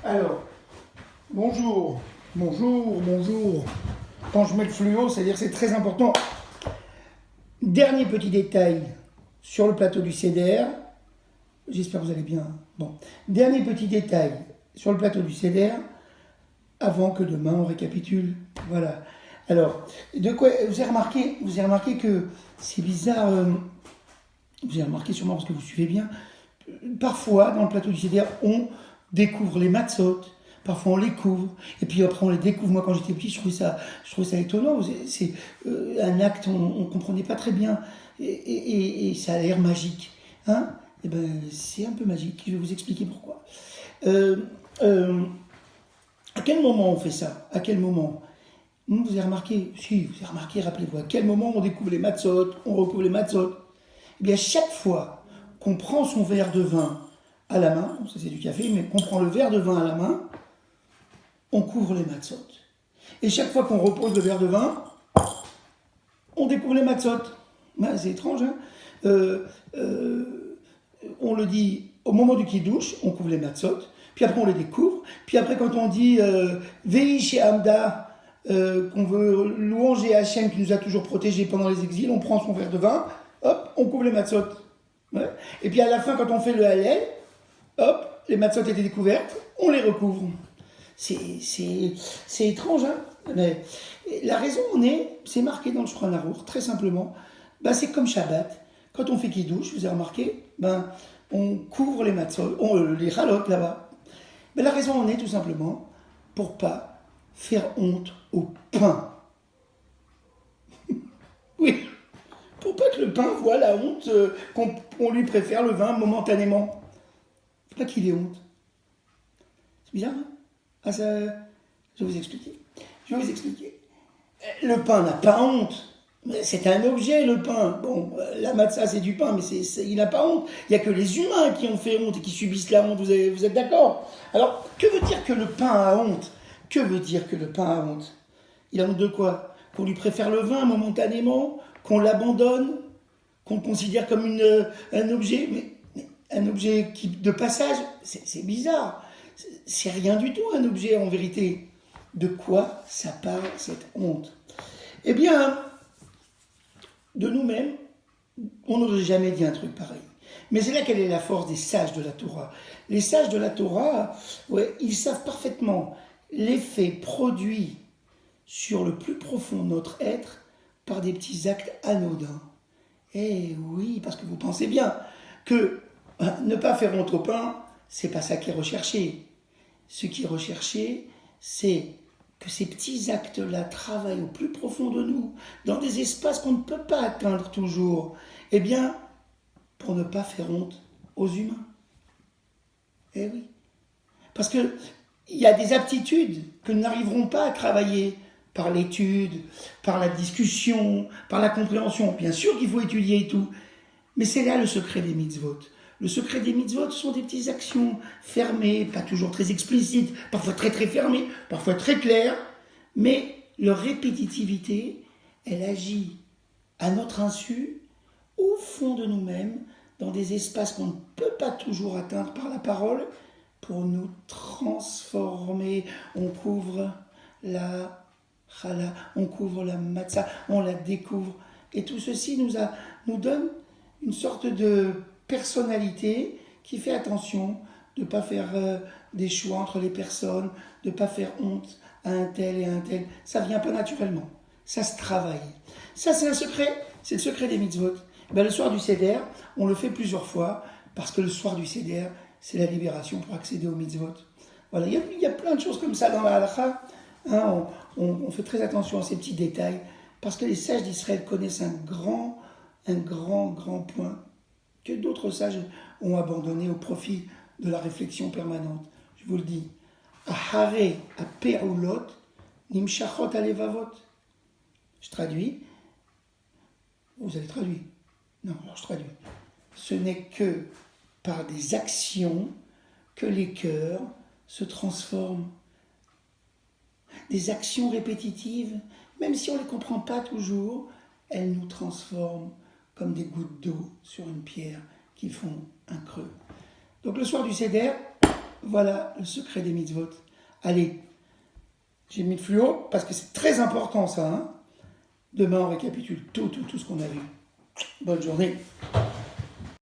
Alors, bonjour, bonjour. Quand je mets le fluo, c'est-à-dire que c'est très important. Dernier petit détail sur le plateau du CDR. J'espère que vous allez bien. Bon, dernier petit détail sur le plateau du CDR avant que demain on récapitule. Voilà. Alors, de quoi vous avez remarqué que c'est bizarre. Vous avez remarqué sûrement parce que vous suivez bien. Parfois, dans le plateau du CDR, on découvre les matzot. Parfois, on les couvre. Et puis après, on les découvre. Moi, quand j'étais petit, je trouvais ça étonnant. C'est un acte, on ne comprenait pas très bien. Et ça a l'air magique. Hein? Et ben, c'est un peu magique. Je vais vous expliquer pourquoi. Euh, euh, à quel moment on fait ça? À quel moment? Vous avez remarqué? Si, vous avez remarqué, rappelez-vous, à quel moment on découvre les matzot, on recouvre les matzot? Eh bien, chaque fois qu'on prend son verre de vin à la main, ça c'est du café, mais qu'on prend le verre de vin à la main, on couvre les matzot. Et chaque fois qu'on repose le verre de vin, on découvre les matzot. Ben, c'est étrange, hein. euh, on le dit au moment du kiddush, on couvre les matzot, puis après on les découvre, puis après quand on dit Vei chez Hamda, qu'on veut louanger Hachem qui nous a toujours protégés pendant les exils, on prend son verre de vin, hop, on couvre les matzot. Ouais. Et puis à la fin, quand on fait le Hallel, hop, les matzot étaient découvertes, on les recouvre. C'est étrange, hein. Mais la raison en est, c'est marqué dans le Shulchan Aruch, très simplement, ben, c'est comme Shabbat. Quand on fait Kiddush, vous avez remarqué, ben, on couvre les matzot, les halot là-bas. Ben, la raison en est tout simplement pour pas faire honte au pain. Oui, pour pas que le pain voit la honte qu'on lui préfère le vin momentanément. Faut pas qu'il ait honte. C'est bizarre, hein? Ah, ça... Je vais vous expliquer. Je vais vous expliquer. Le pain n'a pas honte. C'est un objet, le pain. Bon, la matzah, c'est du pain, mais il n'a pas honte. Il n'y a que les humains qui ont fait honte et qui subissent la honte. Vous êtes d'accord? Alors, que veut dire que le pain a honte? Que veut dire que le pain a honte? Il a honte de quoi? Qu'on lui préfère le vin momentanément? Qu'on l'abandonne? Qu'on le considère comme un objet? Mais un objet de passage? C'est bizarre. C'est rien du tout, un objet, en vérité. De quoi ça parle, cette honte? Eh bien, de nous-mêmes, on n'aurait jamais dit un truc pareil. Mais c'est là quelle est la force des sages de la Torah. Les sages de la Torah, ouais, ils savent parfaitement l'effet produit sur le plus profond de notre être par des petits actes anodins. Eh oui, parce que vous pensez bien que ne pas faire honte au pain, c'est pas ça qui est recherché. Ce qui est recherché, c'est que ces petits actes-là travaillent au plus profond de nous, dans des espaces qu'on ne peut pas atteindre toujours, eh bien, pour ne pas faire honte aux humains. Eh oui. Parce qu'il y a des aptitudes que nous n'arriverons pas à travailler par l'étude, par la discussion, par la compréhension. Bien sûr qu'il faut étudier et tout, mais c'est là le secret des mitzvot. Le secret des mitzvot sont des petites actions fermées, pas toujours très explicites, parfois très très fermées, parfois très claires, mais leur répétitivité, elle agit à notre insu, au fond de nous-mêmes, dans des espaces qu'on ne peut pas toujours atteindre par la parole, pour nous transformer. On couvre la challah, on couvre la matzah, on la découvre. Et tout ceci nous donne une sorte de personnalité qui fait attention de ne pas faire des choix entre les personnes, de ne pas faire honte à un tel et à un tel. Ça ne vient pas naturellement. Ça se travaille. Ça, c'est un secret. C'est le secret des mitzvot. Ben, le soir du Seder, on le fait plusieurs fois parce que le soir du Seder, c'est la libération pour accéder aux mitzvot. Voilà, il y a plein de choses comme ça dans la halakha. Hein, on fait très attention à ces petits détails parce que les sages d'Israël connaissent un grand point que d'autres sages ont abandonné au profit de la réflexion permanente. Je vous le dis. Ahare a peulot nimshachot alevavot. Je traduis. Vous avez traduit? Non, alors je traduis. Ce n'est que par des actions que les cœurs se transforment. Des actions répétitives, même si on ne les comprend pas toujours, elles nous transforment comme des gouttes d'eau sur une pierre qui font un creux. Donc le soir du Seder, Voilà le secret des mitzvot. Allez, j'ai mis le fluo parce que c'est très important ça. Hein. Demain, on récapitule tout ce qu'on a vu. Bonne journée.